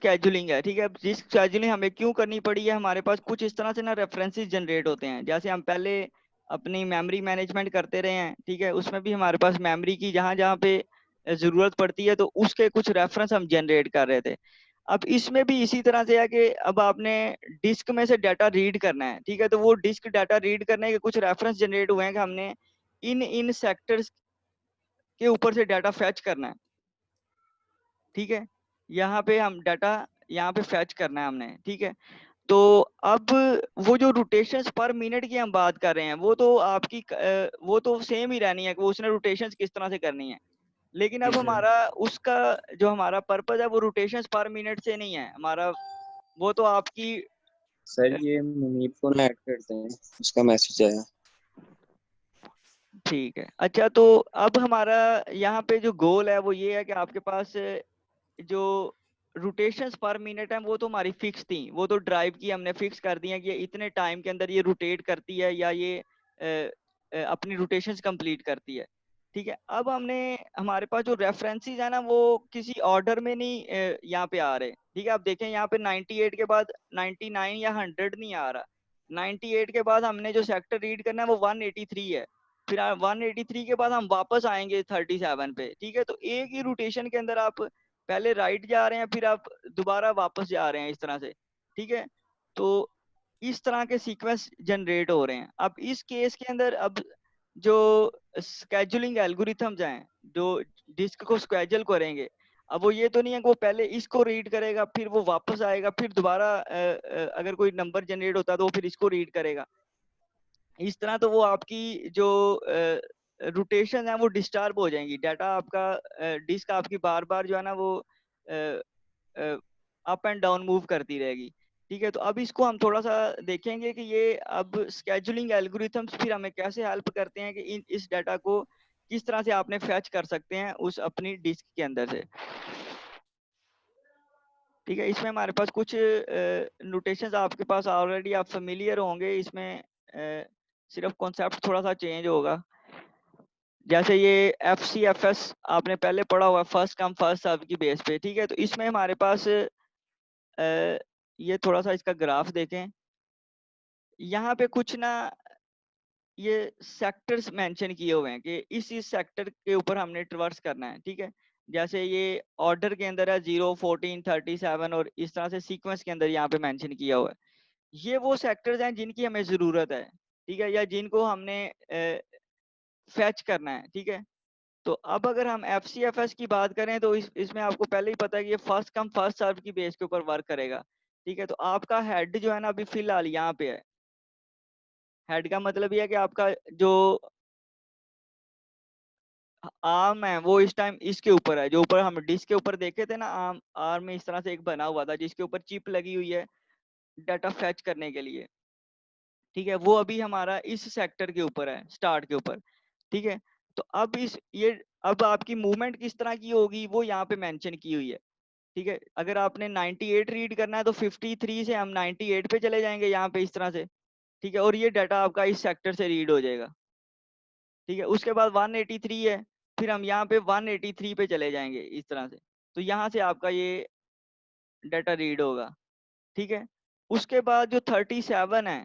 Scheduling है, ठीक है। डिस्क स्केजुलिंग हमें क्यों करनी पड़ी है, हमारे पास कुछ इस तरह से ना रेफरेंसेस जनरेट होते हैं। जैसे हम पहले अपनी मेमोरी मैनेजमेंट करते रहे हैं, ठीक है, उसमें भी हमारे पास मेमोरी की जहाँ जहाँ पे जरूरत पड़ती है तो उसके कुछ रेफरेंस हम जनरेट कर रहे थे। अब इसमें भी इसी तरह से है कि अब आपने डिस्क में से डाटा रीड करना है, ठीक है, तो वो डिस्क डाटा रीड करने के कुछ रेफरेंस जनरेट हुए हैं कि हमने इन इन सेक्टर्स के ऊपर से डाटा फैच करना है, ठीक है। यहाँ पे हम डाटा यहाँ पे फैच करना है हमने, ठीक है। तो अब वो जो रोटेशंस पर मिनट की हम बात कर रहे हैं वो तो आपकी वो तो सेम ही रहनी है कि वो उसने रोटेशंस किस तरह से करनी है। लेकिन जी अब सर। हमारा उसका जो हमारा पर्पज है वो रोटेशंस पर मिनट से नहीं है हमारा, वो तो आपकी सर ये मुनीब को ना ऐड करते हैं, उसका मैसेज आया। ठीक है। अच्छा, तो अब हमारा यहाँ पे जो गोल है वो ये है कि आपके पास जो रोटेशंस पर मिनट है वो तो हमारी फिक्स थी, वो तो ड्राइव की हमने फिक्स कर दी है कि ये इतने टाइम के अंदर ये रोटेट करती है या ये अपनी रोटेशंस कंप्लीट करती है, ठीक है। अब हमने हमारे पास जो रेफरेंसेस है ना वो किसी ऑर्डर में नहीं यहाँ पे आ रहे, ठीक है। आप देखें यहाँ पे 98 के बाद 99 या 100 नहीं आ रहा। 98 के बाद हमने जो सेक्टर रीड करना है वो 183 है। फिर 183 के बाद हम वापस आएंगे 37 पे, ठीक है। तो एक ही रोटेशन के अंदर आप पहले राइट जा रहे हैं फिर आप दोबारा वापस जा रहे हैं इस तरह से, ठीक है। तो इस तरह के सीक्वेंस जनरेट हो रहे हैं। अब इस केस के अंदर अब जो स्केजुलिंग एल्गोरिथम्स हैं जो डिस्क को स्केजल करेंगे, अब वो ये तो नहीं है कि वो पहले इसको रीड करेगा फिर वो वापस आएगा फिर दोबारा अगर कोई नंबर जनरेट होता है तो वो फिर इसको रीड करेगा। इस तरह तो वो आपकी जो रोटेशन है वो डिस्टर्ब हो जाएंगी, डाटा आपका डिस्क आपकी बार बार जो है ना वो अप एंड डाउन मूव करती रहेगी, ठीक है। तो अब इसको हम थोड़ा सा देखेंगे कि ये अब स्केजुलिंग एल्गोरिथम्स फिर हमें कैसे हेल्प करते हैं कि इस डाटा को किस तरह से आपने फैच कर सकते हैं उस अपनी डिस्क के अंदर से, ठीक है। इसमें हमारे पास कुछ नोटेशंस आपके पास ऑलरेडी आप फेमिलियर होंगे इसमें, सिर्फ कॉन्सेप्ट थोड़ा सा चेंज होगा। जैसे ये FCFS आपने पहले पढ़ा हुआ, फर्स्ट कम फर्स्ट सर्व की बेस पे, ठीक है। तो इसमें हमारे पास ये थोड़ा सा इसका ग्राफ देखें, यहाँ पे कुछ ना ये सेक्टर्स मेंशन किए हुए हैं कि इस सेक्टर के ऊपर हमने ट्रवर्स करना है, ठीक है। जैसे ये ऑर्डर के अंदर है 0, 14, 37 और इस तरह से सीक्वेंस के अंदर यहाँ पे मेंशन किया हुआ है। ये वो सेक्टर्स हैं जिनकी हमें जरूरत है, ठीक है, या जिनको हमने फैच करना है, ठीक है। तो अब अगर हम FCFS की बात करें तो इसमें आपको पहले ही पता है कि ये फर्स्ट कम फर्स्ट सर्व की बेस के ऊपर वर्क करेगा, ठीक है। तो आपका हेड जो है ना अभी फिलहाल यहाँ पे है। हेड का मतलब ये है कि आपका जो आर्म है वो इस टाइम इसके ऊपर है, जो ऊपर हम डिस्क के ऊपर देखे थे ना, आर्म आर्म में इस तरह से एक बना हुआ था जिसके ऊपर चिप लगी हुई है डाटा फैच करने के लिए, ठीक है। वो अभी हमारा इस सेक्टर के ऊपर है, स्टार्ट के ऊपर, ठीक है। तो अब इस ये अब आपकी मूवमेंट किस तरह की होगी वो यहाँ पे मेंशन की हुई है, ठीक है। अगर आपने 98 रीड करना है तो 53 से हम 98 पे चले जाएंगे यहाँ पे इस तरह से, ठीक है, और ये डाटा आपका इस सेक्टर से रीड हो जाएगा, ठीक है। उसके बाद 183 है, फिर हम यहाँ पे 183 पे चले जाएंगे इस तरह से, तो यहाँ से आपका ये डाटा रीड होगा, ठीक है। उसके बाद जो 37 है,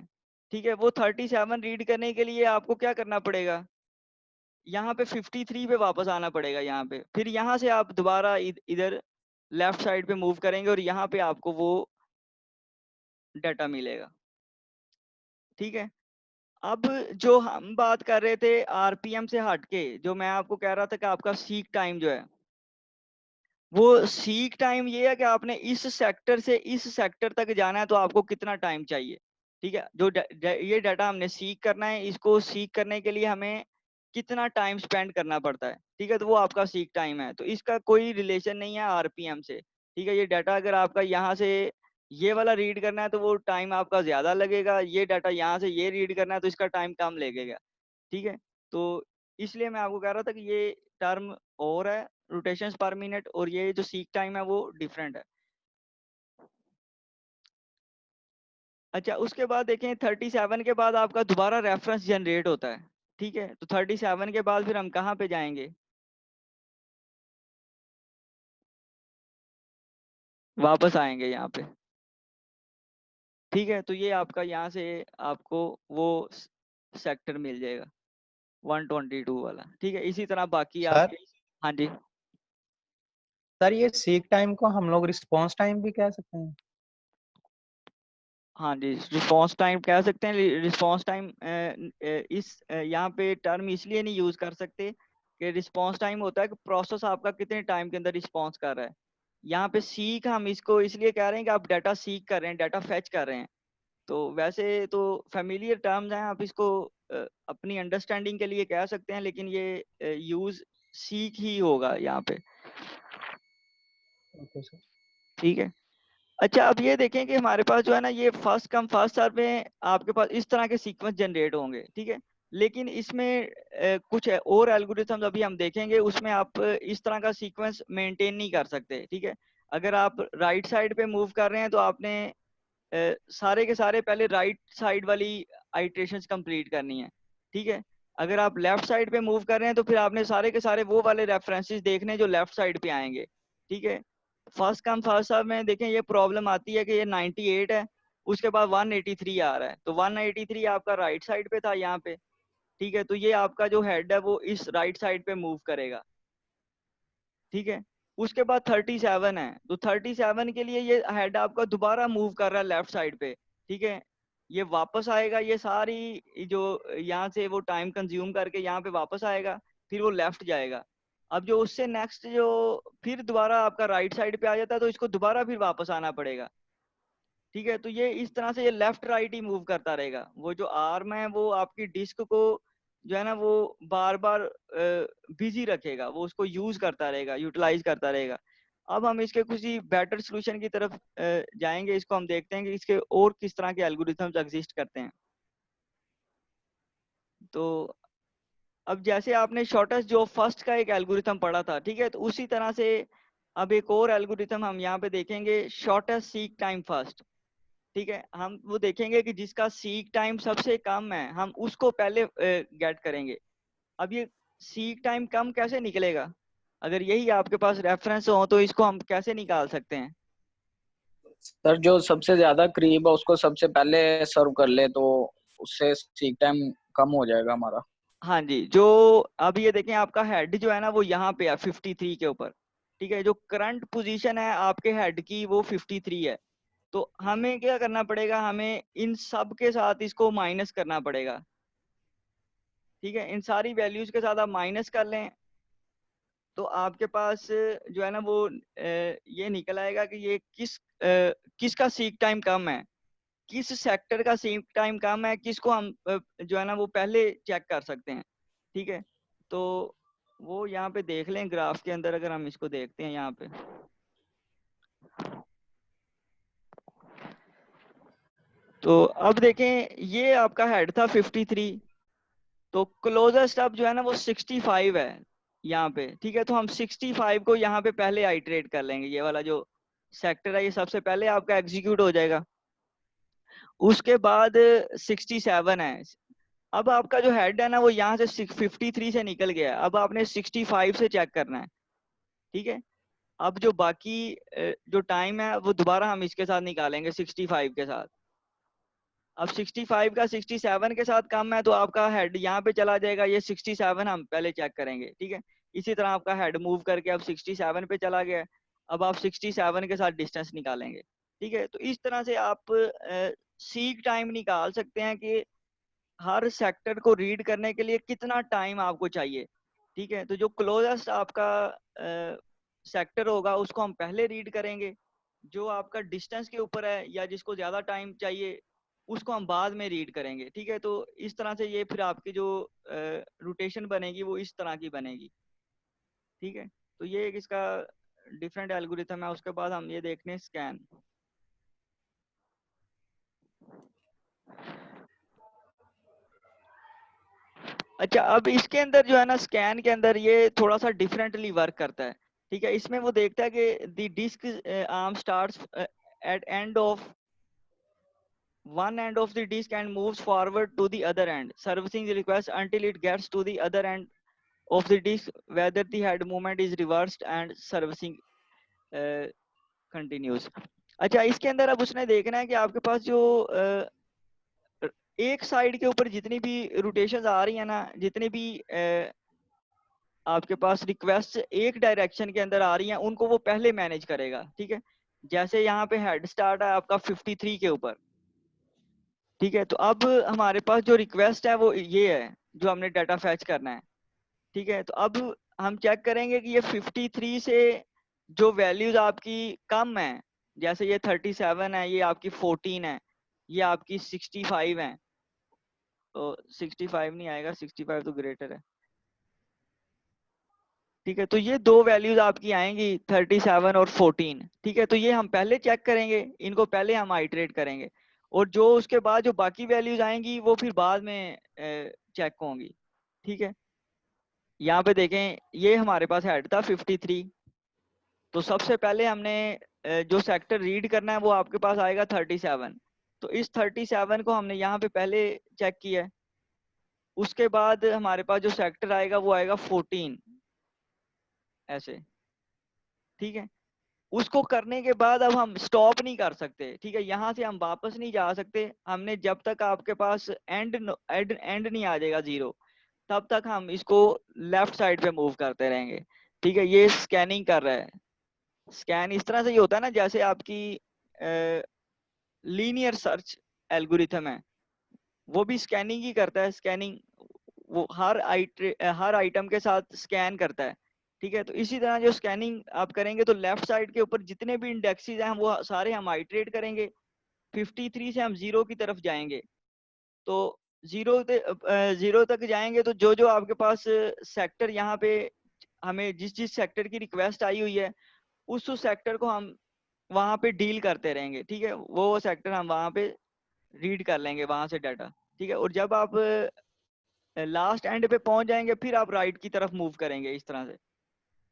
ठीक है, वो 37 रीड करने के लिए आपको क्या करना पड़ेगा, यहाँ पे 53 पे वापस आना पड़ेगा यहाँ पे, फिर यहाँ से आप दोबारा इधर लेफ्ट साइड पे मूव करेंगे और यहाँ पे आपको वो डाटा मिलेगा, ठीक है। अब जो हम बात कर रहे थे RPM से हटके, जो मैं आपको कह रहा था कि आपका सीक टाइम जो है, वो सीक टाइम ये है कि आपने इस सेक्टर से इस सेक्टर तक जाना है तो आपको कितना टाइम चाहिए, ठीक है। जो ये डाटा हमने सीक करना है, इसको सीक करने के लिए हमें कितना टाइम स्पेंड करना पड़ता है, ठीक है। तो वो आपका सीक टाइम है, तो इसका कोई रिलेशन नहीं है RPM से, ठीक है। ये डाटा अगर आपका यहाँ से ये वाला रीड करना है तो वो टाइम आपका ज्यादा लगेगा, ये डाटा यहाँ से ये रीड करना है तो इसका टाइम कम लगेगा, ठीक है। तो इसलिए मैं आपको कह रहा था कि ये टर्म और है रोटेशंस पर मिनट, और ये जो सीक टाइम है वो डिफरेंट है। अच्छा, उसके बाद देखें 37 के बाद आपका दोबारा रेफरेंस जनरेट होता है, ठीक है। तो 37 के बाद फिर हम कहाँ पे जाएंगे, वापस आएंगे यहाँ पे। ठीक है, तो ये आपका यहाँ से आपको वो सेक्टर मिल जाएगा 122 वाला। ठीक है, इसी तरह बाकी आप। सर हाँ जी। सर ये सीक टाइम को हम लोग रिस्पॉन्स टाइम भी कह सकते हैं? हाँ जी, रिस्पॉन्स टाइम कह सकते हैं। रिस्पॉन्स टाइम इस यहाँ पे टर्म इसलिए नहीं यूज कर सकते कि रिस्पॉन्स टाइम होता है कि प्रोसेस आपका कितने टाइम के अंदर रिस्पॉन्स कर रहा है। यहाँ पे सीक हम इसको इसलिए कह रहे हैं कि आप डाटा सीक कर रहे हैं, डाटा फेच कर रहे हैं। तो वैसे तो फेमिलियर टर्म्स हैं, आप इसको अपनी अंडरस्टैंडिंग के लिए कह सकते हैं, लेकिन ये यूज सीक ही होगा यहाँ पे। Okay sir. ठीक है। अच्छा, अब ये देखें कि हमारे पास जो है ना, ये फर्स्ट कम फर्स्ट सर्व में आपके पास इस तरह के सीक्वेंस जनरेट होंगे। ठीक है, लेकिन इसमें कुछ और एल्गोरिथम्स अभी हम देखेंगे, उसमें आप इस तरह का सीक्वेंस मेंटेन नहीं कर सकते। ठीक है, अगर आप राइट साइड पे मूव कर रहे हैं तो आपने सारे के सारे पहले राइट साइड वाली आइट्रेशंस कंप्लीट करनी है। ठीक है, अगर आप लेफ्ट साइड पे मूव कर रहे हैं तो फिर आपने सारे के सारे वो वाले रेफरेंसेस देखने जो लेफ्ट साइड पे आएंगे। ठीक है, फर्स्ट कम फर्स्ट सर्व में देखें ये प्रॉब्लम आती है कि ये 98 है, उसके बाद 183 आ रहा है, तो 183 आपका राइट साइड पे था यहाँ पे। ठीक है, तो ये आपका जो हेड है वो इस राइट साइड पे मूव करेगा। ठीक है, उसके बाद 37 है, तो 37 के लिए ये हेड आपका दोबारा मूव कर रहा है लेफ्ट साइड पे। ठीक है, ये वापस आएगा, ये सारी जो यहाँ से वो टाइम कंज्यूम करके यहाँ पे वापस आएगा, फिर वो लेफ्ट जाएगा। अब जो उससे नेक्स्ट जो फिर दोबारा आपका राइट साइड पे आ जाता है, तो इसको दोबारा फिर वापस आना पड़ेगा। ठीक है, तो ये इस तरह से ये लेफ्ट राइट ही मूव करता रहेगा। वो जो आर्म है वो आपकी डिस्क को जो है ना वो बार बार बिजी रखेगा, वो उसको यूज करता रहेगा, यूटिलाइज करता रहेगा। अब हम इसके कुछ ही बेटर सोल्यूशन की तरफ जाएंगे, इसको हम देखते हैं कि इसके और किस तरह के एल्गोरिथम्स एग्जिस्ट करते हैं। तो अब जैसे आपने शॉर्टेस्ट जो फर्स्ट का एक एल्गोरिथम पढ़ा था, ठीक है, तो उसी तरह से अब एक और एल्गोरिथम हम यहाँ पे देखेंगे, शॉर्टेस्ट सीक टाइम फर्स्ट। ठीक है, हम वो देखेंगे कि जिसका सीक टाइम सबसे कम है, हम उसको पहले गेट करेंगे। अब ये सीक टाइम कम कैसे निकलेगा? अगर यही आपके पास रेफरेंस हो तो इसको हम कैसे निकाल सकते हैं? सर जो सबसे ज्यादा करीब है उसको सबसे पहले सर्व कर ले तो उससे सीक टाइम कम हो जाएगा हमारा। हाँ जी, जो अब ये देखें आपका हेड जो है ना वो यहाँ पे है 53 के ऊपर। ठीक है, जो करंट पोजीशन है आपके हेड की वो 53 है। तो हमें क्या करना पड़ेगा, हमें इन सब के साथ इसको माइनस करना पड़ेगा। ठीक है, इन सारी वैल्यूज के साथ आप माइनस कर लें तो आपके पास जो है ना वो ये निकल आएगा कि ये किसका सीक टाइम कम है, किस सेक्टर का सीक टाइम कम है, किसको हम जो है ना वो पहले चेक कर सकते हैं। ठीक है, तो वो यहाँ पे देख लें ग्राफ के अंदर, अगर हम इसको देखते हैं यहाँ पे, तो अब देखें ये आपका हेड था 53, तो क्लोजेस्ट अब जो है ना वो 65 है यहाँ पे। ठीक है, तो हम 65 को यहाँ पे पहले आइटरेट कर लेंगे, ये वाला जो सेक्टर है ये सबसे पहले आपका एग्जीक्यूट हो जाएगा। उसके बाद 67 है। अब आपका जो हेड है ना वो यहाँ से 53 से निकल गया, अब आपने 65 से चेक करना है। ठीक है, अब जो बाकी जो टाइम है वो दोबारा हम इसके साथ निकालेंगे 65 के साथ। अब 65 का 67 के साथ कम है तो आपका हेड यहाँ पे चला जाएगा, ये 67 हम पहले चेक करेंगे। ठीक है, इसी तरह आपका हेड मूव करके अब 67 पे चला गया, अब आप 67 के साथ डिस्टेंस निकालेंगे। ठीक है, तो इस तरह से आप सीक टाइम निकाल सकते हैं कि हर सेक्टर को रीड करने के लिए कितना टाइम आपको चाहिए। ठीक है, तो जो क्लोजेस्ट आपका सेक्टर होगा उसको हम पहले रीड करेंगे, जो आपका डिस्टेंस के ऊपर है या जिसको ज्यादा टाइम चाहिए उसको हम बाद में रीड करेंगे। ठीक है, तो इस तरह से ये फिर आपकी जो रोटेशन बनेगी वो इस तरह की बनेगी। ठीक है, तो ये एक इसका डिफरेंट एल्गोरिथम है। उसके बाद हम ये देखते हैं स्कैन। अच्छा, अब इसके अंदर जो है ना स्कैन के अंदर ये थोड़ा सा डिफरेंटली वर्क करता है। ठीक है, इसमें वो देखता है कि the disc arm starts at end of one end of the disk and moves forward to the other end, servicing the request until it gets to the other end of the disk, whether the head movement is reversed and servicing uh, continuous. अच्छा, इसके अंदर अब उसने देखना है कि आपके पास जो एक साइड के ऊपर जितनी भी रोटेशन आ रही है ना, जितनी भी आपके पास रिक्वेस्ट एक डायरेक्शन के अंदर आ रही हैं, उनको वो पहले मैनेज करेगा। ठीक है, जैसे यहाँ पे हेड स्टार्ट है आपका 53 के ऊपर। ठीक है, तो अब हमारे पास जो रिक्वेस्ट है वो ये है जो हमने डाटा फैच करना है। ठीक है, तो अब हम चेक करेंगे कि ये 53 से जो वैल्यूज आपकी कम है, जैसे ये 37 है, ये आपकी 14 है, ये आपकी 65 है। तो 65 नहीं आएगा, 65 तो ग्रेटर है। ठीक है, तो ये दो वैल्यूज आपकी आएंगी 37 और 14। ठीक है, तो ये हम पहले चेक करेंगे, इनको पहले हम आइटरेट करेंगे, और जो उसके बाद जो बाकी वैल्यूज आएंगी वो फिर बाद में चेक होंगी। ठीक है, यहाँ पे देखें, ये हमारे पास हेड था 53। तो सबसे पहले हमने जो सेक्टर रीड करना है वो आपके पास आएगा 37। तो इस 37 को हमने यहाँ पे पहले चेक किया है। उसके बाद हमारे पास जो सेक्टर आएगा वो आएगा 14 ऐसे। ठीक है, उसको करने के बाद अब हम स्टॉप नहीं कर सकते। ठीक है, यहाँ से हम वापस नहीं जा सकते। हमने जब तक आपके पास एंड एंड नहीं आ जाएगा 0, तब तक हम इसको लेफ्ट साइड पे मूव करते रहेंगे। ठीक है, ये स्कैनिंग कर रहा है। स्कैन इस तरह से ही होता है ना, जैसे आपकी लीनियर सर्च एल्गोरिथम है, वो भी स्कैनिंग ही करता है। स्कैनिंग वो हर आइटम के साथ स्कैन करता है। ठीक है, तो इसी तरह जो स्कैनिंग आप करेंगे तो लेफ्ट साइड के ऊपर जितने भी इंडेक्सेस हैं वो सारे हम आइटरेट करेंगे। 53 से हम 0 की तरफ जाएंगे। तो 0 तक जाएंगे तो जो जो आपके पास सेक्टर यहाँ पे हमें जिस जिस सेक्टर की रिक्वेस्ट आई हुई है उस सेक्टर को हम वहां पे डील करते रहेंगे। ठीक है, वो सेक्टर हम वहां पे रीड कर लेंगे वहां से डाटा। ठीक है, और जब आप लास्ट एंड पे पहुंच जाएंगे फिर आप राइट की तरफ मूव करेंगे इस तरह से।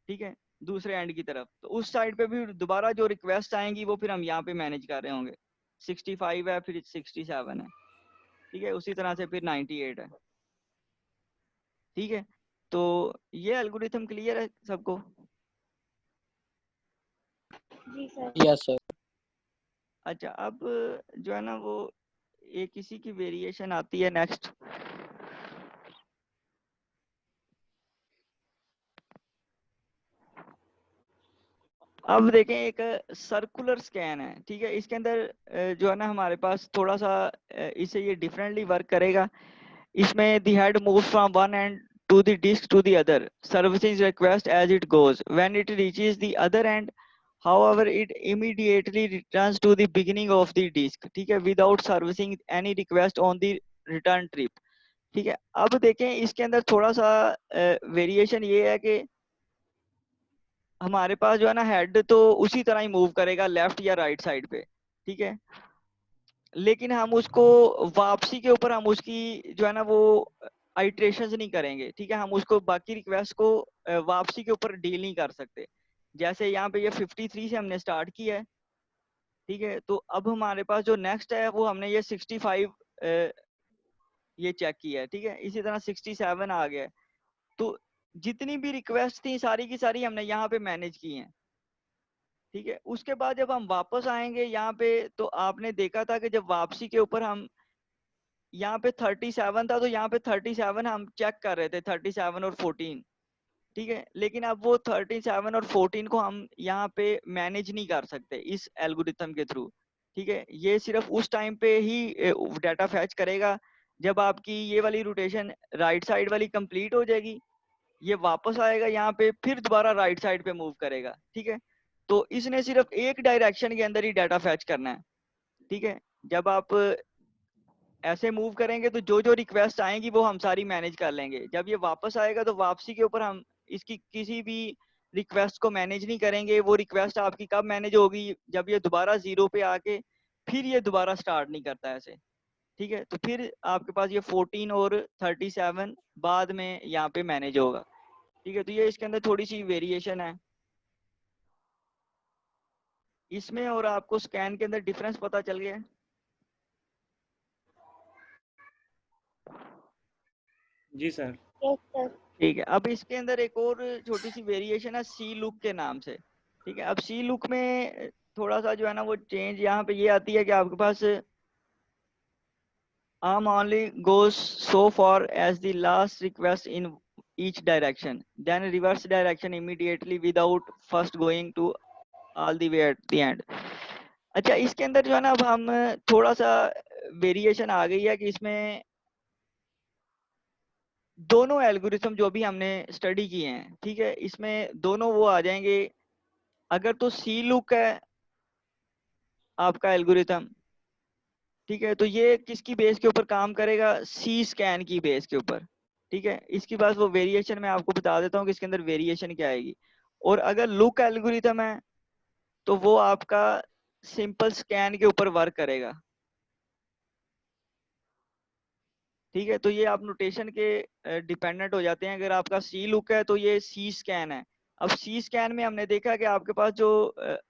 ठीक है, दूसरे एंड की तरफ, तो उस साइड पे भी दोबारा जो रिक्वेस्ट आएंगी वो फिर हम यहाँ पे मैनेज कर रहे होंगे। 65 है, फिर 67 है। ठीक है, उसी तरह से फिर 98 है। ठीक है, तो ये एल्गोरिथम क्लियर है सबको? जी सर। Yes sir. अच्छा, अब जो है ना वो एक इसी की वेरिएशन आती है नेक्स्ट। अब देखें, एक सर्कुलर स्कैन है। ठीक है, इसके अंदर जो है ना हमारे पास थोड़ा सा इससे ये डिफरेंटली वर्क करेगा। इसमें the head move from one and to the disk to the other, servicing request as it goes. When it reaches the other end, however, it immediately returns to the beginning of the disk, ठीक है, without servicing any request on the return trip। ठीक है, अब देखें इसके अंदर थोड़ा सा वेरिएशन ये है कि हमारे पास जो है ना हेड तो उसी तरह ही मूव करेगा लेफ्ट या राइट साइड पे। ठीक है, लेकिन हम उसको वापसी के ऊपर हम उसकी जो है ना वो आइट्रेशन नहीं करेंगे। ठीक है, हम उसको बाकी रिक्वेस्ट को वापसी के ऊपर डील नहीं कर सकते। जैसे यहाँ पे ये 53 से हमने स्टार्ट किया है। ठीक है, तो अब हमारे पास जो नेक्स्ट है वो हमने ये 65 ये चेक किया है। ठीक है, इसी तरह 67 आ गया है। तो जितनी भी रिक्वेस्ट थी सारी की सारी हमने यहाँ पे मैनेज की हैं। ठीक है, उसके बाद जब हम वापस आएंगे यहाँ पे तो आपने देखा था कि जब वापसी के ऊपर हम यहाँ पे 37 था तो यहाँ पे 37 हम चेक कर रहे थे, 37 और 14। ठीक है, लेकिन अब वो 37 और 14 को हम यहाँ पे मैनेज नहीं कर सकते इस एल्गोरिथम के थ्रू। ठीक है, ये सिर्फ उस टाइम पे ही डाटा फैच करेगा जब आपकी ये वाली रोटेशन राइट साइड वाली कंप्लीट हो जाएगी। ये वापस आएगा यहाँ पे, फिर दोबारा राइट साइड पे मूव करेगा। ठीक है, तो इसने सिर्फ एक डायरेक्शन के अंदर ही डाटा फैच करना है। ठीक है, जब आप ऐसे मूव करेंगे तो जो जो रिक्वेस्ट आएंगी वो हम सारी मैनेज कर लेंगे। जब ये वापस आएगा तो वापसी के ऊपर हम इसकी किसी भी रिक्वेस्ट को मैनेज नहीं करेंगे। वो रिक्वेस्ट आपकी कब मैनेज होगी, जब ये दोबारा 0 पे आके फिर ये दोबारा स्टार्ट नहीं करता ऐसे। ठीक है, तो फिर आपके पास ये 14 और 37 बाद में यहाँ पे मैनेज होगा। ठीक है, तो ये इसके अंदर थोड़ी सी वेरिएशन है इसमें। और आपको स्कैन के अंदर डिफरेंस पता चल गया है? जी सर। Yes sir. ठीक है, अब इसके अंदर एक और छोटी सी वेरिएशन है सी लुक के नाम से। ठीक है, अब सी लुक में थोड़ा सा जो है ना वो चेंज यहाँ पे ये आती है कि आपके पास arm only goes so far as the last request in each direction, then reverse direction immediately without first going to all the way at the end. अच्छा, इसके अंदर जो है ना अब हम थोड़ा सा वेरिएशन आ गई है कि इसमें दोनों एल्गोरिथम जो भी हमने स्टडी किए हैं, ठीक है, इसमें दोनों वो आ जाएंगे। अगर तो सी लुक है आपका एल्गोरिथम, ठीक है, तो ये किसकी बेस के ऊपर काम करेगा? सी स्कैन की बेस के ऊपर, ठीक है। इसकी बात वो वेरिएशन मैं आपको बता देता हूँ कि इसके अंदर वेरिएशन क्या आएगी। और अगर लुक एल्गोरिथम है तो वो आपका सिंपल स्कैन के ऊपर वर्क करेगा, ठीक है। तो ये आप नोटेशन के डिपेंडेंट हो जाते हैं। अगर आपका सी लुक है तो ये सी स्कैन है। अब सी स्कैन में हमने देखा कि आपके पास जो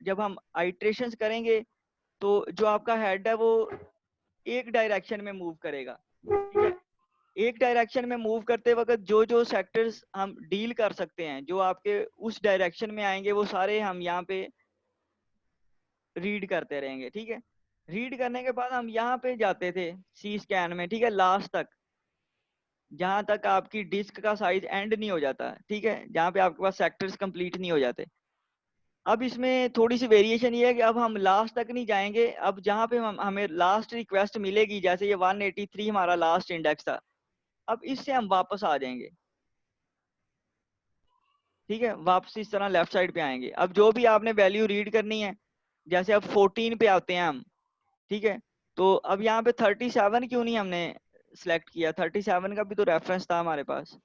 जब हम आइट्रेशंस करेंगे तो जो आपका हेड है वो एक डायरेक्शन में मूव करेगा, ठीक है। एक डायरेक्शन में मूव करते वक्त जो जो सेक्टर्स हम डील कर सकते हैं जो आपके उस डायरेक्शन में आएंगे वो सारे हम यहाँ पे रीड करते रहेंगे, ठीक है। रीड करने के बाद हम यहाँ पे जाते थे सी स्कैन में, ठीक है, लास्ट तक, जहां तक आपकी डिस्क का साइज एंड नहीं हो जाता, ठीक है, जहाँ पे आपके पास सेक्टर्स कंप्लीट नहीं हो जाते। अब इसमें थोड़ी सी वेरिएशन ये है कि अब हम लास्ट तक नहीं जाएंगे। अब जहाँ पे हमें लास्ट रिक्वेस्ट मिलेगी, जैसे ये 183 हमारा लास्ट इंडेक्स था, अब इससे हम वापस आ जाएंगे, ठीक है, वापस इस तरह लेफ्ट साइड पे आएंगे। अब जो भी आपने वैल्यू रीड करनी है, जैसे अब 14 पे आते हैं हम, ठीक है, तो अब यहाँ पे 37 क्यों नहीं हमने सिलेक्ट किया? 37 का भी तो रेफरेंस था हमारे पास।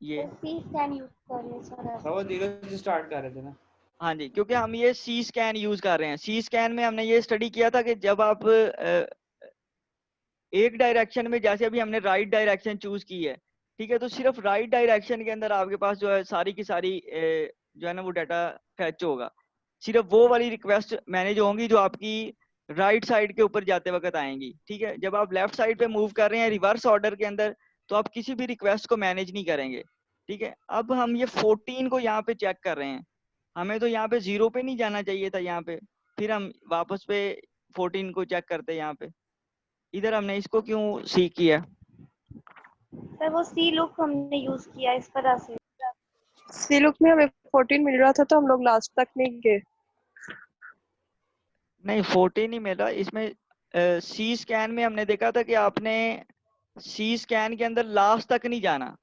ये सी स्कैन यूज कर रहे हैं सर, वो 0 से स्टार्ट कर रहे थे ना। हाँ जी, क्योंकि हम ये सी स्कैन यूज कर रहे हैं। सी स्कैन में हमने ये स्टडी किया था कि जब आप एक डायरेक्शन में, जैसे अभी हमने राइट डायरेक्शन चूज की है, ठीक है, तो सिर्फ राइट डायरेक्शन के अंदर आपके पास जो है सारी की सारी जो है ना वो डाटा फैच होगा। सिर्फ वो वाली रिक्वेस्ट मैनेज होंगी जो आपकी राइट साइड के ऊपर जाते वक्त आएंगी, ठीक है। जब आप लेफ्ट साइड पे मूव कर रहे हैं रिवर्स ऑर्डर के अंदर, तो आप किसी भी रिक्वेस्ट को मैनेज नहीं करेंगे, ठीक है। अब हम ये 14 को यहाँ पे चेक कर रहे हैं, हमें तो यहाँ पे 0 पे नहीं जाना चाहिए था यहाँ पे, फिर हम वापस पे 14 को चेक करते हैं यहाँ पे। इधर हमने इसको क्यों सी किया? सर वो सी लुक हमने यूज किया इस तरह से। सी लुक में हमें 14 मिल रहा था तो हम लोग लास्ट तक नहीं गए। नहीं, 14 नहीं मिला इसमें। सी स्कैन में हमने देखा था कि आपने सी स्कैन के अंदर लास्ट तक नहीं जाना,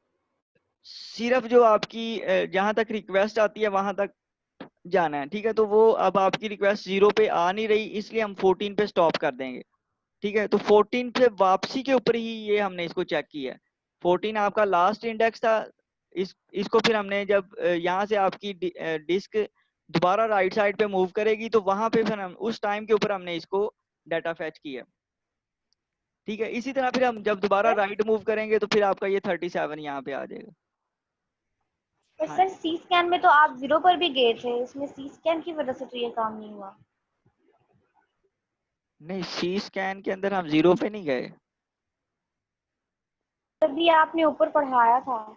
सिर्फ जो आपकी जहां तक रिक्वेस्ट आती है वहां तक जाना है, ठीक है। तो वो अब आपकी रिक्वेस्ट 0 पे आ नहीं रही, इसलिए हम 14 पे स्टॉप कर देंगे, ठीक है। तो 14 से वापसी के ऊपर ही ये हमने इसको चेक किया है। 14 आपका लास्ट इंडेक्स था। इसको फिर हमने जब यहाँ से आपकी डिस्क दोबारा राइट साइड पे मूव करेगी तो वहां पे फिर हम उस टाइम के ऊपर हमने इसको डाटा फैच किया, ठीक है। इसी तरह फिर हम जब दोबारा राइट मूव करेंगे तो फिर आपका ये 37 यहाँ पे आ जाएगा। पर हाँ। सर सी स्कैन में तो आप 0 पर भी गए थे, इसमें सी स्कैन की वजह से तो ये काम नहीं हुआ। नहीं, सी स्कैन के अंदर हम 0 पे नहीं गए। तभी आपने ऊपर पढ़ाया था।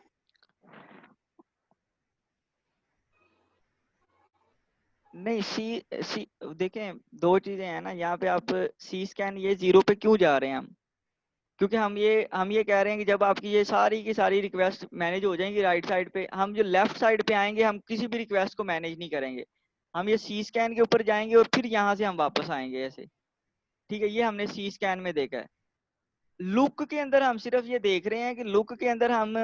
नहीं, सी सी देखें, दो चीजें हैं ना यहाँ पे। आप सी स्कैन ये 0 पे क्यों जा रहे हैं हम? क्योंकि हम ये कह रहे हैं कि जब आपकी ये सारी की सारी रिक्वेस्ट मैनेज हो जाएंगी राइट साइड पे, हम जो लेफ्ट साइड पे आएंगे हम किसी भी रिक्वेस्ट को मैनेज नहीं करेंगे। हम ये सी स्कैन के ऊपर जाएंगे और फिर यहाँ से हम वापस आएंगे ऐसे, ठीक है। ये हमने सी स्कैन में देखा है। लुक के अंदर हम सिर्फ ये देख रहे हैं कि लुक के अंदर हम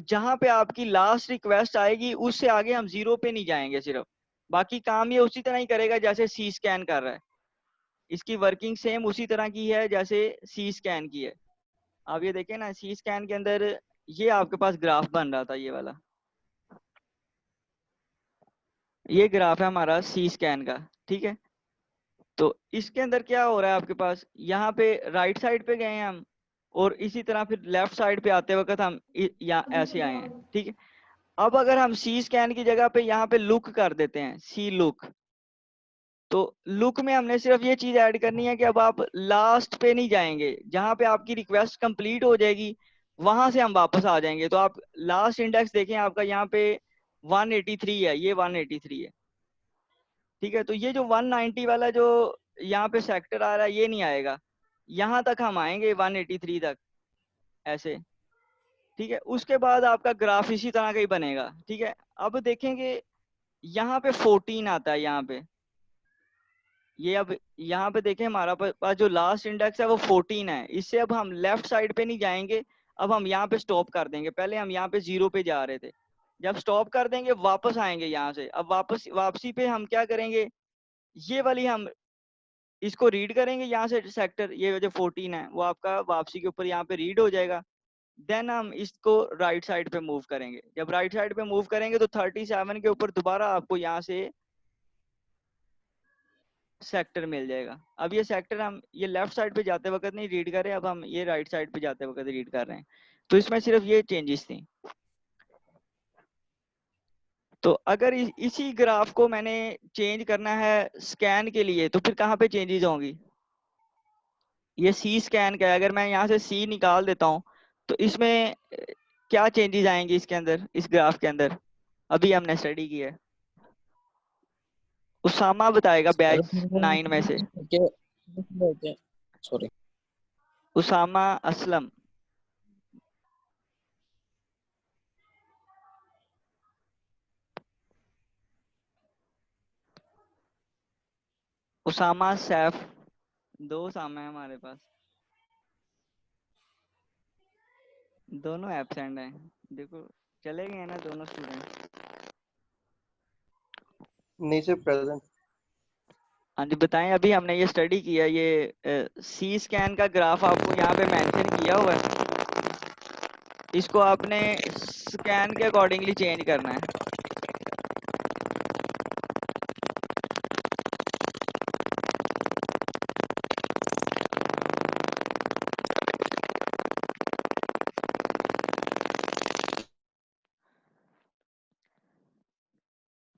जहां पे आपकी लास्ट रिक्वेस्ट आएगी उससे आगे हम 0 पे नहीं जाएंगे सिर्फ, बाकी काम ये उसी तरह ही करेगा जैसे सी स्कैन कर रहा है। इसकी वर्किंग सेम उसी तरह की है जैसे सी स्कैन की है। आप ये देखें ना, सी स्कैन के अंदर ये आपके पास ग्राफ बन रहा था, ये वाला, ये ग्राफ है हमारा सी स्कैन का, ठीक है। तो इसके अंदर क्या हो रहा है आपके पास, यहाँ पे राइट साइड पे गए हैं हम और इसी तरह फिर लेफ्ट साइड पे आते वक्त हम यहाँ ऐसे आए हैं, ठीक है। अब अगर हम सी स्कैन की जगह पे यहाँ पे लुक कर देते हैं, सी लुक, तो लुक में हमने सिर्फ ये चीज ऐड करनी है कि अब आप लास्ट पे नहीं जाएंगे, जहां पे आपकी रिक्वेस्ट कंप्लीट हो जाएगी वहां से हम वापस आ जाएंगे। तो आप लास्ट इंडेक्स देखें, आपका यहाँ पे 183 है, ये 183 है, ठीक है। तो ये जो 190 वाला जो यहाँ पे सेक्टर आ रहा है ये नहीं आएगा, यहाँ तक हम आएंगे 183 तक ऐसे। ठीक है, उसके बाद आपका ग्राफ इसी तरह का ही बनेगा। ठीक है, अब देखेंगे यहाँ पे 14 आता है यहाँ पे, ये अब यहाँ पे देखें हमारा पास जो लास्ट इंडेक्स है वो 14 है। इससे अब हम लेफ्ट साइड पे नहीं जाएंगे, अब हम यहाँ पे स्टॉप कर देंगे। पहले हम यहाँ पे 0 पे जा रहे थे, जब स्टॉप कर देंगे वापस आएंगे यहाँ से। अब वापसी पे हम क्या करेंगे, ये वाली हम इसको रीड करेंगे यहाँ से सेक्टर, ये जो 14 है वो आपका वापसी के ऊपर यहाँ पे रीड हो जाएगा। देन हम इसको राइट साइड पे मूव करेंगे। जब राइट साइड पे मूव करेंगे तो 37 के ऊपर दोबारा आपको यहाँ से सेक्टर मिल जाएगा। अब ये सेक्टर हम ये लेफ्ट साइड पे जाते वक्त नहीं रीड कर रहे, अब हम ये राइट साइड पे जाते वक्त रीड कर रहे हैं। तो इसमें सिर्फ ये चेंजेस थी। तो अगर इसी ग्राफ को मैंने चेंज करना है स्कैन के लिए तो फिर कहाँ पे चेंजेस होंगी, ये सी स्कैन का है। अगर मैं यहाँ से सी निकाल देता हूँ तो इसमें क्या चेंजेस आएंगे इसके अंदर, इस ग्राफ के अंदर अभी हमने स्टडी की है। उसामा बताएगा बैच 9 में से, सॉरी उसामा असलम। उसामा सैफ, 2 उसामा है हमारे पास, दोनों एब्सेंट हैं। देखो चले गए ना दोनों स्टूडेंट। नहीं सर प्रेजेंट। हाँ जी बताएं, अभी हमने ये स्टडी किया, ये सी स्कैन का ग्राफ आपको यहाँ पे मेंशन किया हुआ है, इसको आपने स्कैन के अकॉर्डिंगली चेंज करना है।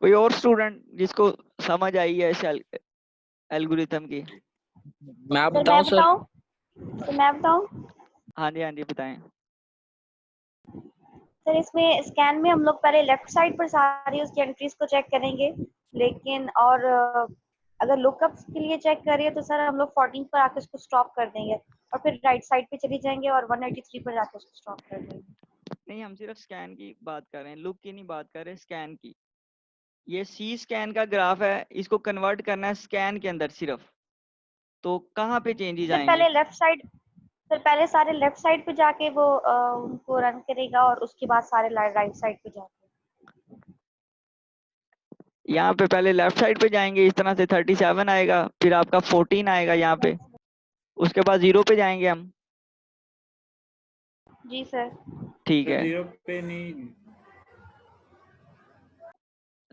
कोई और स्टूडेंट जिसको समझ आई है इस एल्गोरिथम की? मैं सर बताऊं सर? मैं बताऊं हाँ जी बताएं। सर, इसमें स्कैन में हम लोग पहले लेफ्ट साइड पर सारी उसकी एंट्रीज को चेक करेंगे, लेकिन और अगर लुकअप्स के लिए चेक करिए तो सर हम लोग 14 पर आके उसको स्टॉप कर देंगे और फिर राइट साइड पे चली जाएंगे और 183 पर जाके उसको स्टॉप कर देंगे। नहीं, हम सिर्फ स्कैन की बात कर रहे हैं, लुक की नहीं बात कर रहे, स्कैन की। ये सी स्कैन का ग्राफ है, इसको कन्वर्ट करना है स्कैन के अंदर सिर्फ, तो कहाँ पे चेंजेस सर आएंगे? पहले लेफ्ट साइड, सर पहले सारे लेफ्ट साइड पे जाके वो उनको रन करेगा और उसके बाद सारे राइट साइड पे जाके। यहाँ पे पहले लेफ्ट साइड पे जाएंगे, इस तरह से 37 आएगा, फिर आपका 14 आएगा यहाँ पे, उसके बाद 0 पे जाएंगे हम। जी सर। ठीक है, 0 पे नहीं,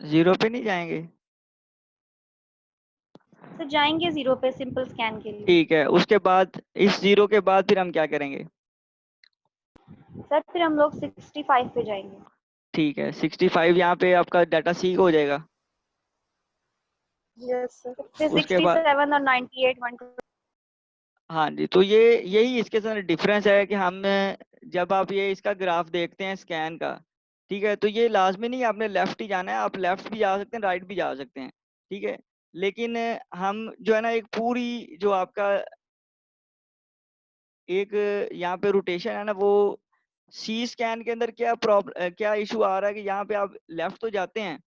0 पे नहीं जाएंगे। सर जाएंगे 0 पे सिंपल स्कैन के लिए। ठीक है, उसके बाद इस 0 के बाद फिर हम क्या करेंगे? सर फिर हम लोग 65 पे जाएंगे। ठीक है, 65 यहाँ पे आपका डाटा सीक हो जाएगा। Yes sir. फिर उसके बाद 67 और 98 120। हाँ जी, तो ये यही इसके साथ डिफरेंस है कि हम जब आप ये इसका ग्राफ देखते हैं स्कैन का, ठीक है, तो ये लाजमी नहीं आपने लेफ्ट ही जाना है, आप लेफ्ट भी जा सकते हैं, राइट भी जा सकते हैं। ठीक है, लेकिन हम जो है ना एक पूरी जो आपका एक यहाँ पे रोटेशन है ना, वो सी स्कैन के अंदर क्या इशू आ रहा है कि यहाँ पे आप लेफ्ट तो जाते हैं,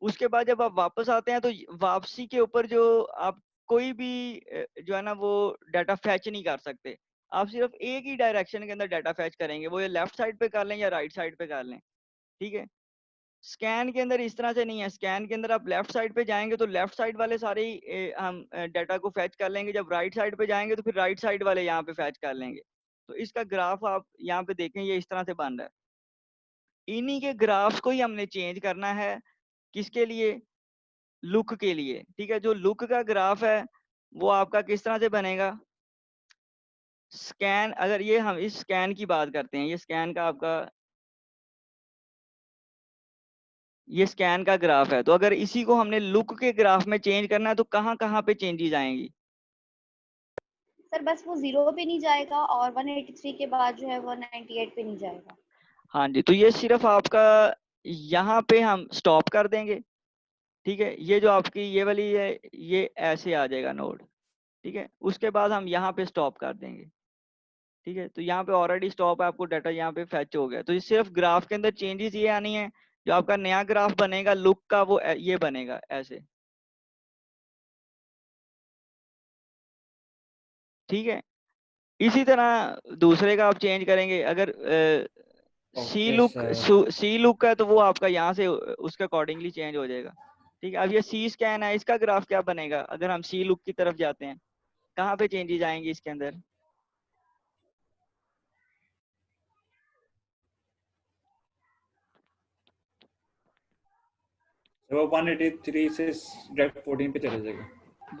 उसके बाद जब आप वापस आते हैं तो वापसी के ऊपर जो आप कोई भी जो है ना वो डाटा फैच नहीं कर सकते। आप सिर्फ एक ही डायरेक्शन के अंदर डाटा फैच करेंगे, वो ये लेफ्ट साइड पे कर लें या राइट साइड पे कर लें। ठीक है, स्कैन के अंदर इस तरह से नहीं है, स्कैन के अंदर आप लेफ्ट साइड पे जाएंगे तो लेफ्ट साइड वाले सारे ही हम डाटा को फैच कर लेंगे, जब राइट साइड पे जाएंगे तो फिर राइट साइड वाले यहाँ पे फैच कर लेंगे। तो इसका ग्राफ आप यहाँ पे देखें, ये इस तरह से बन रहा है। इन्हीं के ग्राफ्स को ही हमने चेंज करना है, किसके लिए? लुक के लिए। ठीक है, जो लुक का ग्राफ है वो आपका किस तरह से बनेगा? स्कैन, अगर ये हम इस स्कैन की बात करते हैं, ये स्कैन का आपका ये स्कैन का ग्राफ है, तो अगर इसी को हमने लुक के ग्राफ में चेंज करना है तो कहाँ कहाँ पे चेंजेस आएंगी? सर बस वो 0 पे नहीं जाएगा और 183 के बाद जो है 198 पे नहीं जाएगा। हाँ जी, तो ये सिर्फ आपका यहाँ पे हम स्टॉप कर देंगे, ठीक है, ये जो आपकी ये वाली है ये ऐसे आ जाएगा नोड। ठीक है, उसके बाद हम यहाँ पे स्टॉप कर देंगे। ठीक है, तो यहाँ पे ऑलरेडी स्टॉप है, आपको डाटा यहाँ पे फैच हो गया। तो ये सिर्फ ग्राफ के अंदर चेंजेस ये आनी है, जो आपका नया ग्राफ बनेगा लुक का वो ये बनेगा ऐसे। ठीक है, इसी तरह दूसरे का आप चेंज करेंगे। अगर ओके सर। सी लुक है तो वो आपका यहाँ से उसके अकॉर्डिंगली चेंज हो जाएगा। ठीक है, अब ये सी स्कैन है, इसका ग्राफ क्या बनेगा? अगर हम सी लुक की तरफ जाते हैं, कहाँ पे चेंजेस आएंगे इसके अंदर? वो 183 से डायरेक्ट 14 पे चले जाएगा।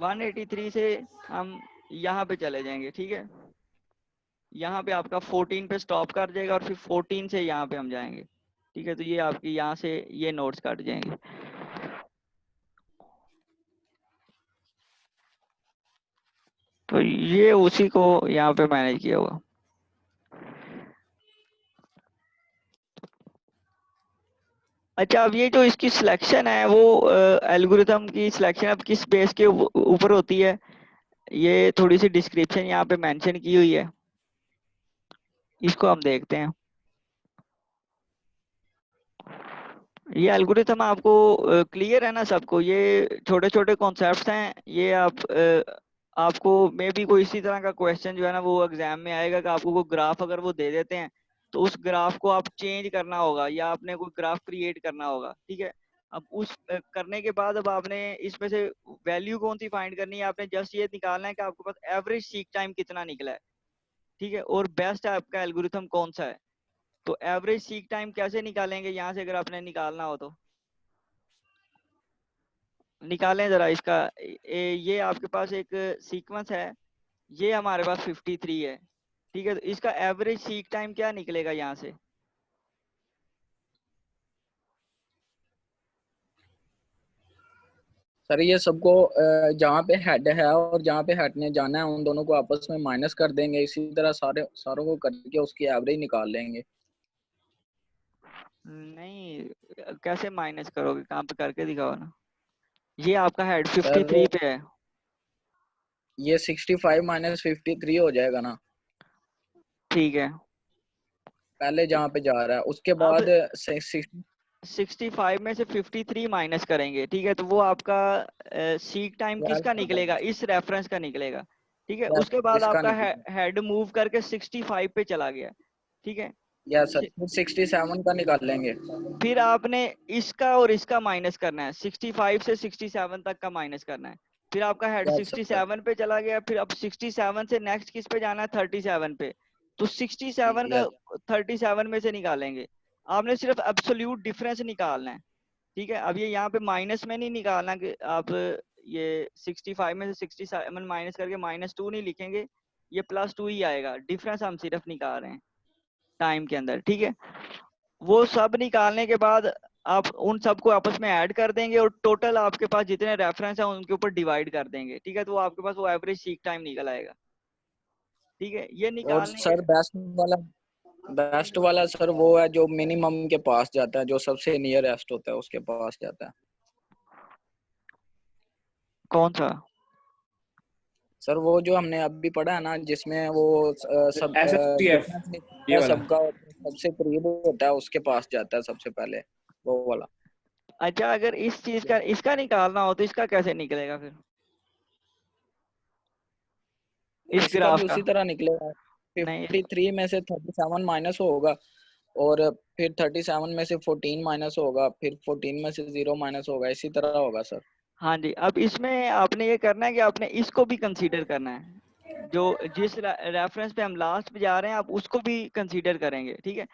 183 से हम यहाँ पे चले जाएंगे। ठीक है, यहाँ पे आपका 14 पे स्टॉप कर जाएगा और फिर 14 से यहाँ पे हम जाएंगे। ठीक है, तो ये आपकी यहाँ से ये नोट्स कट जाएंगे। तो ये उसी को यहाँ पे मैनेज किया हुआ। अच्छा, अब ये जो इसकी सिलेक्शन है वो एल्गोरिथम की सिलेक्शन अब किस बेस के ऊपर होती है, ये थोड़ी सी डिस्क्रिप्शन यहाँ पे मेंशन की हुई है, इसको हम देखते हैं। ये एल्गोरिथम आपको क्लियर है ना सबको? ये छोटे छोटे कॉन्सेप्ट्स हैं, ये आपको मे बी कोई इसी तरह का क्वेश्चन जो है ना वो एग्जाम में आएगा कि आपको कोई ग्राफ अगर वो दे देते हैं तो उस ग्राफ को आप चेंज करना होगा या आपने कोई ग्राफ क्रिएट करना होगा। ठीक है, अब उस करने के बाद अब आपने इसमें से वैल्यू कौन सी फाइंड करनी है? आपने जस्ट ये निकालना है कि आपके पास एवरेज सीक टाइम कितना निकला है। ठीक है, और बेस्ट आपका एल्गोरिथम कौन सा है। तो एवरेज सीक टाइम कैसे निकालेंगे यहाँ से, अगर आपने निकालना हो तो निकालें जरा इसका। ये आपके पास एक सीक्वेंस है, ये हमारे पास 53 है। ठीक है, तो इसका एवरेज सीक टाइम क्या निकलेगा यहाँ से? सर ये सबको जहाँ पे हेड है और जहाँ पे हेड ने जाना है उन दोनों को आपस में माइनस कर देंगे, इसी तरह सारों को करके उसकी एवरेज निकाल लेंगे। नहीं, कैसे माइनस करोगे? कहाँ पे करके दिखाओ ना। ये आपका हेड सर 53 पे है। ये 65 माइनस 53 हो जाएगा ना, ठीक है, पहले जहाँ पे जा रहा है उसके अब बाद 65 में से 53 माइनस करेंगे। ठीक है, तो वो आपका सीक टाइम किसका निकलेगा? इस रेफरेंस का निकलेगा। ठीक है, उसके बाद इसका आपका निकलेगा। हेड मूव करके 65 पे चला गया। ठीक है, या सर फिर 67 का निकाल लेंगे। फिर आपने इसका और इसका माइनस करना है, 65 से 67 तक का माइनस करना है। फिर आपका हेड या सर 67 पे चला गया, फिर अब 67 से नेक्स्ट किस पे जाना है? 37 पे। तो 67 या का 37 में से निकालेंगे। आपने सिर्फ एब्सोल्यूट डिफरेंस निकालना है। ठीक है, अब ये यहाँ पे माइनस में नहीं निकालना कि आप ये 65 में से 67 माइनस करके -2 नहीं लिखेंगे, ये +2 ही आएगा। डिफरेंस हम सिर्फ निकाल रहे हैं टाइम के अंदर। ठीक है, वो सब निकालने के बाद आप उन सबको आपस में ऐड कर देंगे और टोटल आपके पास जितने रेफरेंस हैं उनके ऊपर डिवाइड कर देंगे। ठीक है, तो वो आपके पास वो एवरेज सीक टाइम निकल आएगा। ठीक है, ये और निकालने के सर बेस्ट वाला सर वो है जो मिनिमम के पास जाता है, जो सबसे नियरेस्ट होता है उसके पास जाता है। कौन सा? सर वो जो हमने अभी पढ़ा है ना, जिसमें वो सब SFTF ये वाला। सबका सबसे करीब होता है उसके पास जाता है सबसे पहले, वो वाला। अच्छा, अगर इस चीज का इसका निकालना हो तो इसका कैसे निकलेगा फिर, इस इसका भी ग्राफ का? उसी तरह निकलेगा। नहीं, 53 में से 37 माइनस होगा और फिर 37 में से 14 माइनस होगा, फिर 14 में से 0 माइनस होगा, इसी तरह होगा सर। हाँ जी, अब इसमें आपने ये करना है कि आपने इसको भी कंसीडर करना है। जो जिस रेफरेंस पे हम लास्ट पे जा रहे हैं आप उसको भी कंसीडर करेंगे। ठीक है,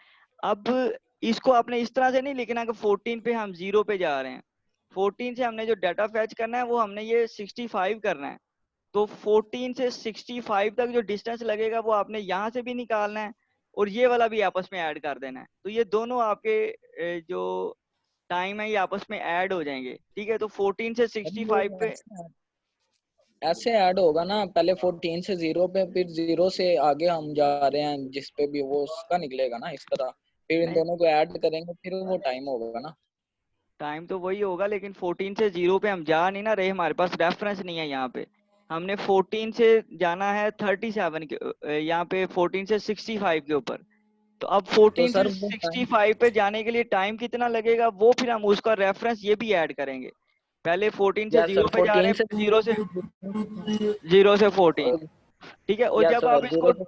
अब इसको आपने इस तरह से नहीं लिखना कि 14 पे हम 0 पे जा रहे हैं। 14 से हमने जो डाटा फैच करना है वो हमने ये 65 करना है। तो 14 से 65 तक जो डिस्टेंस लगेगा वो आपने यहाँ से भी निकालना है और ये वाला भी आपस में ऐड कर देना है। तो ये दोनों आपके जो टाइम है ये आपस में ऐड हो जाएंगे। ठीक है, तो 14 से 65 पे ऐसे ऐड होगा ना, पहले 14 से 0 पे, फिर 0 से आगे हम जा रहे हैं जिस पे भी, वो उसका निकलेगा ना इस तरह। फिर इन नहीं, दोनों को ऐड करेंगे फिर वो टाइम होगा ना। टाइम तो वही होगा, लेकिन 14 से 0 पे हम जा नहीं ना रहे, हमारे पास रेफरेंस नहीं है यहाँ पे। हमने 14 से जाना है 37 के, यहाँ पे 14 से 65 के ऊपर। तो अब 14 सर से वो 65 पे जाने के लिए टाइम कितना लगेगा, वो फिर हम उसका रेफरेंस ये भी ऐड करेंगे। पहले 14 से या 0 सर पे जा रहे 14 हैं, से जीरो से 14, ठीक है। और या जब आप सर इसको 0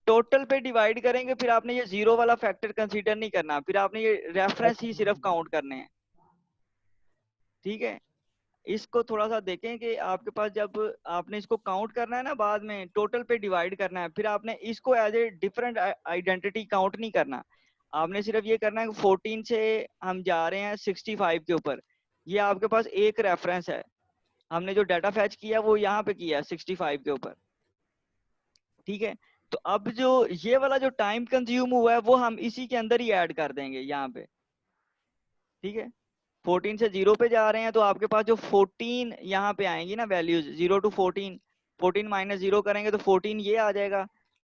टोटल पे डिवाइड करेंगे, फिर आपने ये जीरो वाला फैक्टर कंसीडर नहीं करना, फिर आपने ये रेफरेंस ही सिर्फ काउंट करने हैं, ठीक है। इसको थोड़ा सा देखें कि आपके पास जब आपने इसको काउंट करना है ना, बाद में टोटल पे डिवाइड करना है, फिर आपने इसको as a different identity count नहीं करना। आपने सिर्फ ये करना है कि 14 से हम जा रहे हैं 65 के ऊपर, ये आपके पास एक रेफरेंस है। हमने जो डाटा फैच किया वो यहाँ पे किया 65 के ऊपर, ठीक है। तो अब जो ये वाला जो टाइम कंज्यूम हुआ है वो हम इसी के अंदर ही ऐड कर देंगे यहाँ पे, ठीक है। 14 से 0 पे जा रहे हैं, तो आपके पास जो 14 यहाँ पे आएंगी ना वैल्यूज, 0 to 14, 14 माइनस 0 करेंगे तो 14 ये आ जाएगा।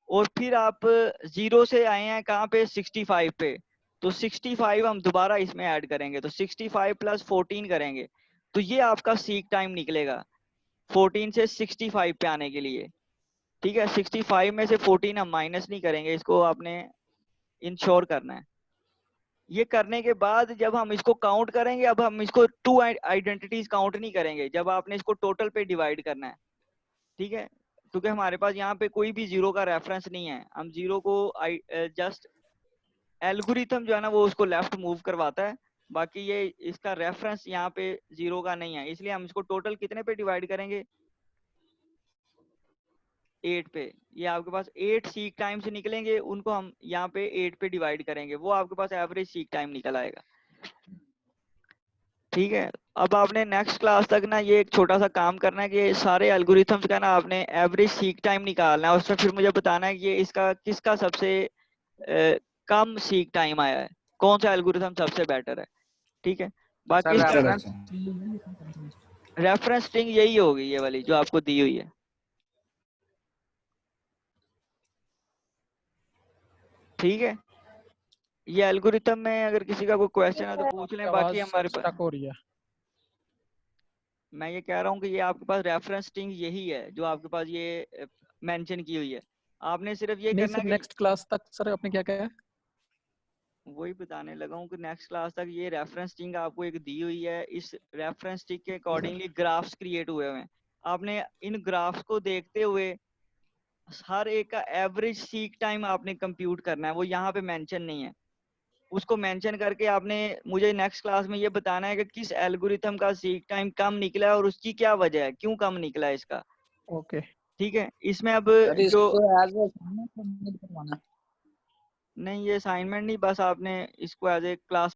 और फिर आप 0 से आए हैं कहाँ पे, 65 पे, तो 65 हम दोबारा इसमें ऐड करेंगे, तो 65 प्लस 14 करेंगे, तो ये आपका सीक टाइम निकलेगा 14 से 65 पे आने के लिए, ठीक है। 65 में से 14 हम माइनस नहीं करेंगे, इसको आपने इंश्योर करना है। ये करने के बाद जब हम इसको काउंट करेंगे, अब हम इसको टू आइडेंटिटीज काउंट नहीं करेंगे, जब आपने इसको टोटल पे डिवाइड करना है, ठीक है। क्योंकि हमारे पास यहाँ पे कोई भी जीरो का रेफरेंस नहीं है, हम जीरो को जस्ट एल्गोरिथम जो है ना वो उसको लेफ्ट मूव करवाता है, बाकी ये इसका रेफरेंस यहाँ पे जीरो का नहीं है, इसलिए हम इसको टोटल कितने पे डिवाइड करेंगे, 8 पे। ये आपके पास 8 सीक टाइम से निकलेंगे, उनको हम यहाँ पे 8 पे डिवाइड करेंगे, वो आपके पास एवरेज सीक टाइम निकल आएगा, ठीक है। अब आपने नेक्स्ट क्लास तक ना ये एक छोटा सा काम करना है कि सारे एल्गोरिथम्स का ना आपने एवरेज सीक टाइम निकालना है, उसमें फिर मुझे बताना है कि ये इसका किसका सबसे कम सीक टाइम आया है, कौन सा एल्गोरिथम सबसे बेटर है, ठीक है। बाकी सर इसका रेफरेंस रेफरेंस स्ट्रिंग यही होगी, ये वाली जो आपको दी हुई है, ठीक है। ये एल्गोरिथम में अगर किसी का कोई क्वेश्चन है तो पूछ लें, बाकी हमारे पास, स्टक हो रही है। मैं ये कह रहा हूँ कि ये आपके पास रेफरेंस स्ट्रिंग यही है जो आपके पास ये मेंशन की हुई है, आपने सिर्फ ये नहीं करना सर, है कि नेक्स्ट क्लास तक सर आपने क्या कहा है? वही बताने लगा हूँ कि नेक्स्ट क्लास तक ये रेफरेंस स्ट्रिंग आपको एक दी हुई है, इस रेफरेंस स्ट्रिंग के अकॉर्डिंगली ग्राफ्स क्रिएट हुए हुए हैं, आपने इन ग्राफ्स को देखते हुए हर एक का एवरेज सीक टाइम आपने कंप्यूट करना है, वो यहाँ पे मेंशन नहीं है, उसको मेंशन करके आपने मुझे नेक्स्ट क्लास में ये बताना है कि किस एल्गोरिथम का सीक टाइम कम निकला है और उसकी क्या वजह है, क्यों कम निकला है इसका, ओके। ठीक है। इसमें अब सर जो इसको एज ए असाइनमेंट करवाना है। नहीं, ये असाइनमेंट नहीं, बस आपने इसको एज ए क्लास